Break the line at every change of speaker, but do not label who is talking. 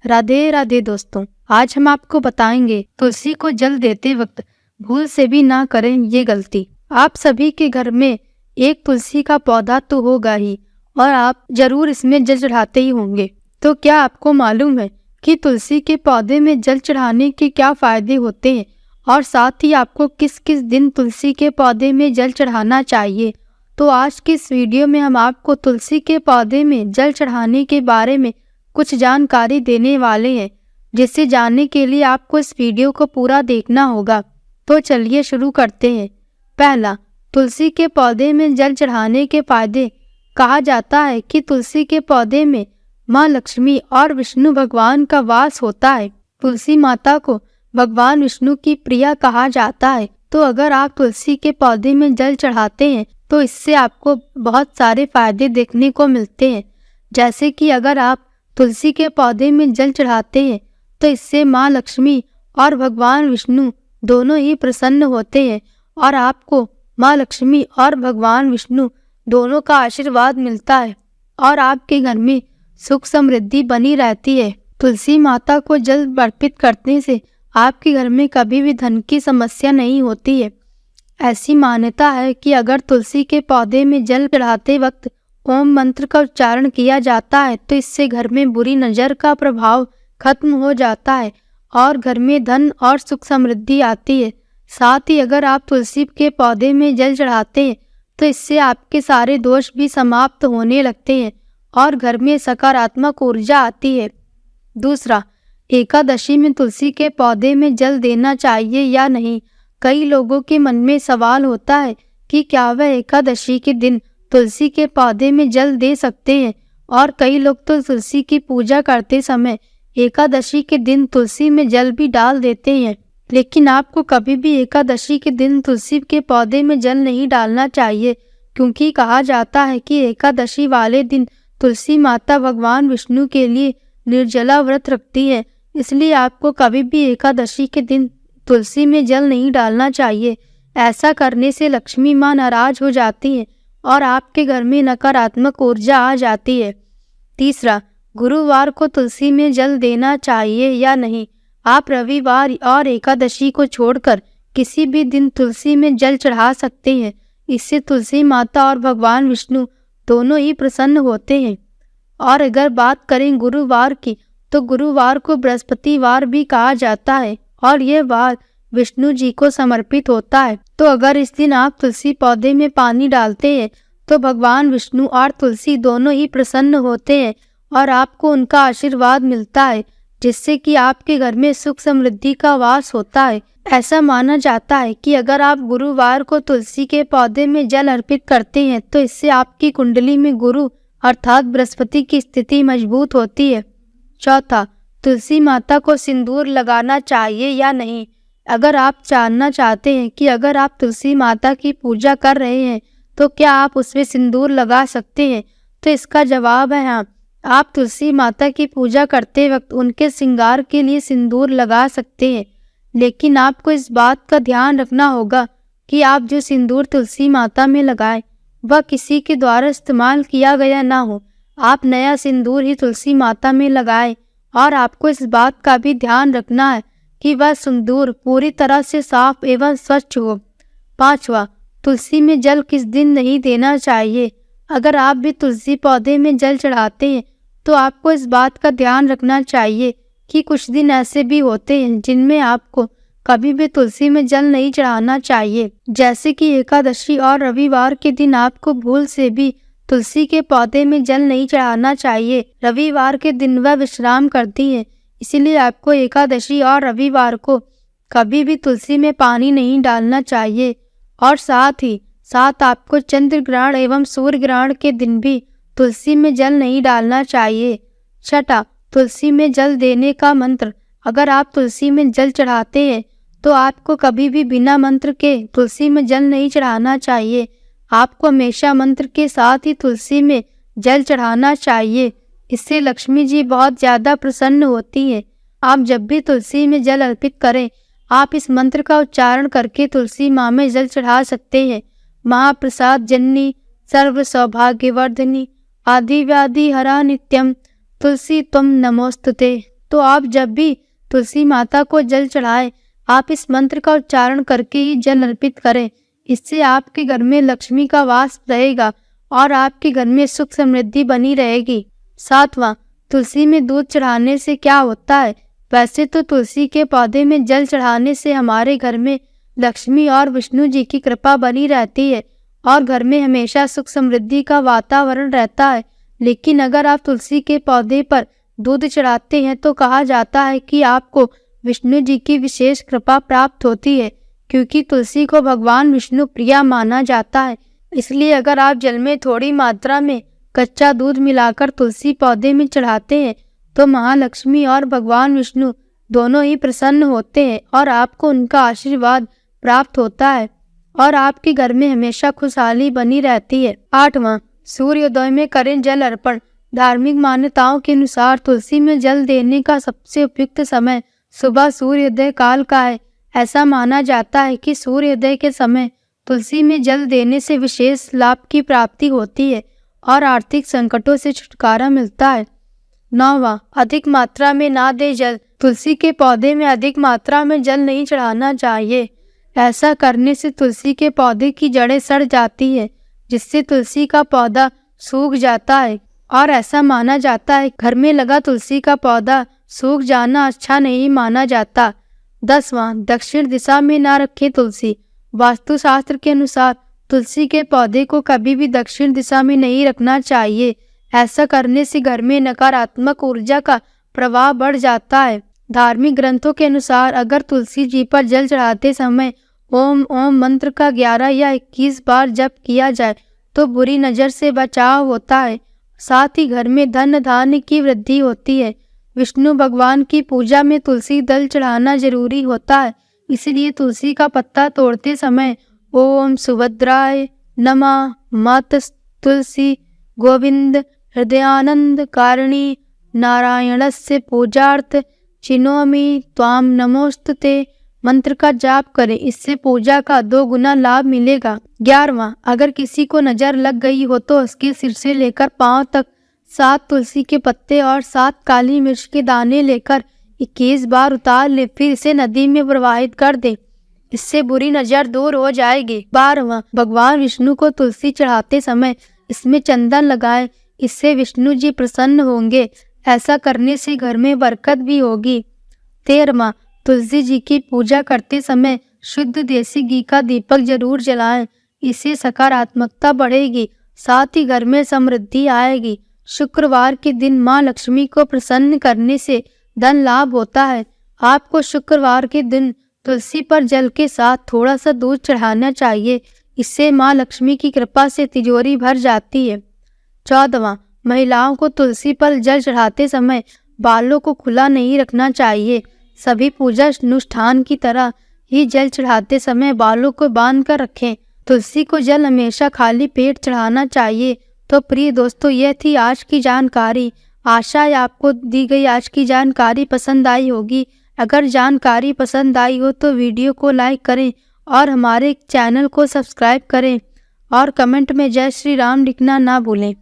राधे राधे दोस्तों, आज हम आपको बताएंगे तुलसी को जल देते वक्त भूल से भी ना करें ये गलती। आप सभी के घर में एक तुलसी का पौधा तो होगा ही और आप जरूर इसमें जल चढ़ाते ही होंगे। तो क्या आपको मालूम है कि तुलसी के पौधे में जल चढ़ाने के क्या फायदे होते हैं और साथ ही आपको किस किस दिन तुलसी के पौधे में जल चढ़ाना चाहिए? तो आज की इस वीडियो में हम आपको तुलसी के पौधे में जल चढ़ाने के बारे में कुछ जानकारी देने वाले हैं, जिसे जानने के लिए आपको इस वीडियो को पूरा देखना होगा। तो चलिए शुरू करते हैं। पहला, तुलसी के पौधे में जल चढ़ाने के फायदे। कहा जाता है कि तुलसी के पौधे में माँ लक्ष्मी और विष्णु भगवान का वास होता है। तुलसी माता को भगवान विष्णु की प्रिया कहा जाता है। तो अगर आप तुलसी के पौधे में जल चढ़ाते हैं तो इससे आपको बहुत सारे फायदे देखने को मिलते हैं। जैसे कि अगर आप तुलसी के पौधे में जल चढ़ाते हैं तो इससे माँ लक्ष्मी और भगवान विष्णु दोनों ही प्रसन्न होते हैं और आपको माँ लक्ष्मी और भगवान विष्णु दोनों का आशीर्वाद मिलता है और आपके घर में सुख समृद्धि बनी रहती है। तुलसी माता को जल अर्पित करने से आपके घर में कभी भी धन की समस्या नहीं होती है। ऐसी मान्यता है कि अगर तुलसी के पौधे में जल चढ़ाते वक्त ओम मंत्र का उच्चारण किया जाता है तो इससे घर में बुरी नज़र का प्रभाव खत्म हो जाता है और घर में धन और सुख समृद्धि आती है। साथ ही अगर आप तुलसी के पौधे में जल चढ़ाते हैं तो इससे आपके सारे दोष भी समाप्त होने लगते हैं और घर में सकारात्मक ऊर्जा आती है। दूसरा, एकादशी में तुलसी के पौधे में जल देना चाहिए या नहीं। कई लोगों के मन में सवाल होता है कि क्या वह एकादशी के दिन तुलसी के पौधे में जल दे सकते हैं, और कई लोग तो तुलसी की पूजा करते समय एकादशी के दिन तुलसी में जल भी डाल देते हैं। लेकिन आपको कभी भी एकादशी के दिन तुलसी के पौधे में जल नहीं डालना चाहिए, क्योंकि कहा जाता है कि एकादशी वाले दिन तुलसी माता भगवान विष्णु के लिए निर्जला व्रत रखती है। इसलिए आपको कभी भी एकादशी के दिन तुलसी में जल नहीं डालना चाहिए। ऐसा करने से लक्ष्मी माँ नाराज हो जाती है और आपके घर में नकारात्मक ऊर्जा आ जाती है। तीसरा, गुरुवार को तुलसी में जल देना चाहिए या नहीं। आप रविवार और एकादशी को छोड़कर किसी भी दिन तुलसी में जल चढ़ा सकते हैं। इससे तुलसी माता और भगवान विष्णु दोनों ही प्रसन्न होते हैं। और अगर बात करें गुरुवार की, तो गुरुवार को बृहस्पतिवार भी कहा जाता है और यह वार विष्णु जी को समर्पित होता है। तो अगर इस दिन आप तुलसी पौधे में पानी डालते हैं तो भगवान विष्णु और तुलसी दोनों ही प्रसन्न होते हैं और आपको उनका आशीर्वाद मिलता है, जिससे कि आपके घर में सुख समृद्धि का वास होता है। ऐसा माना जाता है कि अगर आप गुरुवार को तुलसी के पौधे में जल अर्पित करते हैं तो इससे आपकी कुंडली में गुरु अर्थात बृहस्पति की स्थिति मजबूत होती है। चौथा, तुलसी माता को सिंदूर लगाना चाहिए या नहीं। अगर आप जानना चाहते हैं कि अगर आप तुलसी माता की पूजा कर रहे हैं तो क्या आप उसमें सिंदूर लगा सकते हैं, तो इसका जवाब है हाँ। आप तुलसी माता की पूजा करते वक्त उनके श्रृंगार के लिए सिंदूर लगा सकते हैं, लेकिन आपको इस बात का ध्यान रखना होगा कि आप जो सिंदूर तुलसी माता में लगाएं वह किसी के द्वारा इस्तेमाल किया गया ना हो। आप नया सिंदूर ही तुलसी माता में लगाएं और आपको इस बात का भी ध्यान रखना है कि वह सिंदूर पूरी तरह से साफ एवं स्वच्छ हो। पांचवा, तुलसी में जल किस दिन नहीं देना चाहिए। अगर आप भी तुलसी पौधे में जल चढ़ाते हैं तो आपको इस बात का ध्यान रखना चाहिए कि कुछ दिन ऐसे भी होते हैं जिनमें आपको कभी भी तुलसी में जल नहीं चढ़ाना चाहिए। जैसे कि एकादशी और रविवार के दिन आपको भूल से भी तुलसी के पौधे में जल नहीं चढ़ाना चाहिए। रविवार के दिन वह विश्राम करती हैं, इसीलिए आपको एकादशी और रविवार को कभी भी तुलसी में पानी नहीं डालना चाहिए। और साथ ही साथ आपको चंद्र ग्रहण एवं सूर्य ग्रहण के दिन भी तुलसी में जल नहीं डालना चाहिए। छठा, तुलसी में जल देने का मंत्र। अगर आप तुलसी में जल चढ़ाते हैं तो आपको कभी भी बिना मंत्र के तुलसी में जल नहीं चढ़ाना चाहिए। आपको हमेशा मंत्र के साथ ही तुलसी में जल चढ़ाना चाहिए। इससे लक्ष्मी जी बहुत ज़्यादा प्रसन्न होती हैं। आप जब भी तुलसी में जल अर्पित करें, आप इस मंत्र का उच्चारण करके तुलसी माँ में जल चढ़ा सकते हैं। महाप्रसाद जननी सर्व सौभाग्यवर्धिनी आदि व्याधि हरा नित्यम तुलसी तुम नमोस्तुते। तो आप जब भी तुलसी माता को जल चढ़ाएं, आप इस मंत्र का उच्चारण करके ही जल अर्पित करें। इससे आपके घर में लक्ष्मी का वास रहेगा और आपके घर में सुख समृद्धि बनी रहेगी। 7वां, तुलसी में दूध चढ़ाने से क्या होता है? वैसे तो तुलसी के पौधे में जल चढ़ाने से हमारे घर में लक्ष्मी और विष्णु जी की कृपा बनी रहती है और घर में हमेशा सुख समृद्धि का वातावरण रहता है। लेकिन अगर आप तुलसी के पौधे पर दूध चढ़ाते हैं तो कहा जाता है कि आपको विष्णु जी की विशेष कृपा प्राप्त होती है, क्योंकि तुलसी को भगवान विष्णु प्रिया माना जाता है। इसलिए अगर आप जल में थोड़ी मात्रा में कच्चा दूध मिलाकर तुलसी पौधे में चढ़ाते हैं तो महालक्ष्मी और भगवान विष्णु दोनों ही प्रसन्न होते हैं और आपको उनका आशीर्वाद प्राप्त होता है और आपके घर में हमेशा खुशहाली बनी रहती है। 8वां, सूर्योदय में करें जल अर्पण। धार्मिक मान्यताओं के अनुसार तुलसी में जल देने का सबसे उपयुक्त समय सुबह सूर्योदय काल का है। ऐसा माना जाता है कि सूर्योदय के समय तुलसी में जल देने से विशेष लाभ की प्राप्ति होती है और आर्थिक संकटों से छुटकारा मिलता है। 9वां, अधिक मात्रा में ना दे जल। तुलसी के पौधे में अधिक मात्रा में जल नहीं चढ़ाना चाहिए। ऐसा करने से तुलसी के पौधे की जड़ें सड़ जाती है, जिससे तुलसी का पौधा सूख जाता है और ऐसा माना जाता है घर में लगा तुलसी का पौधा सूख जाना अच्छा नहीं माना जाता। 10वां, दक्षिण दिशा में ना रखें तुलसी। वास्तुशास्त्र के अनुसार तुलसी के पौधे को कभी भी दक्षिण दिशा में नहीं रखना चाहिए। ऐसा करने से घर में नकारात्मक ऊर्जा का प्रभाव बढ़ जाता है। धार्मिक ग्रंथों के अनुसार अगर तुलसी जी पर जल चढ़ाते समय ओम ओम मंत्र का 11 या 21 बार जप किया जाए तो बुरी नज़र से बचाव होता है। साथ ही घर में धन धान्य की वृद्धि होती है। विष्णु भगवान की पूजा में तुलसी दल चढ़ाना जरूरी होता है, इसलिए तुलसी का पत्ता तोड़ते समय ओम सुभद्राय नमः मात तुलसी गोविंद हृदयानंद कारिणी नारायणस्य पूजार्थ चिनोमि त्वाम नमोस्तुते मंत्र का जाप करें। इससे पूजा का 2 गुना लाभ मिलेगा। 11वां, अगर किसी को नजर लग गई हो तो उसके सिर से लेकर पांव तक 7 तुलसी के पत्ते और 7 काली मिर्च के दाने लेकर 21 बार उतार ले, फिर इसे नदी में प्रवाहित कर दे। इससे बुरी नजर दूर हो जाएगी। 12वां, भगवान विष्णु को तुलसी चढ़ाते समय इसमें चंदन लगाएं, इससे विष्णु जी प्रसन्न होंगे। ऐसा करने से घर में बरकत भी होगी। 13वां, तुलसी जी की पूजा करते समय शुद्ध देसी घी का दीपक जरूर जलाएं, इससे सकारात्मकता बढ़ेगी, साथ ही घर में समृद्धि आएगी। शुक्रवार के दिन माँ लक्ष्मी को प्रसन्न करने से धन लाभ होता है। आपको शुक्रवार के दिन तुलसी पर जल के साथ थोड़ा सा दूध चढ़ाना चाहिए, इससे माँ लक्ष्मी की कृपा से तिजोरी भर जाती है। 14वां, महिलाओं को तुलसी पर जल चढ़ाते समय बालों को खुला नहीं रखना चाहिए। सभी पूजा अनुष्ठान की तरह ही जल चढ़ाते समय बालों को बांध कर रखें। तुलसी को जल हमेशा खाली पेट चढ़ाना चाहिए। तो प्रिय दोस्तों, यह थी आज की जानकारी। आशा है आपको दी गई आज की जानकारी पसंद आई होगी। अगर जानकारी पसंद आई हो तो वीडियो को लाइक करें और हमारे चैनल को सब्सक्राइब करें और कमेंट में जय श्री राम लिखना ना भूलें।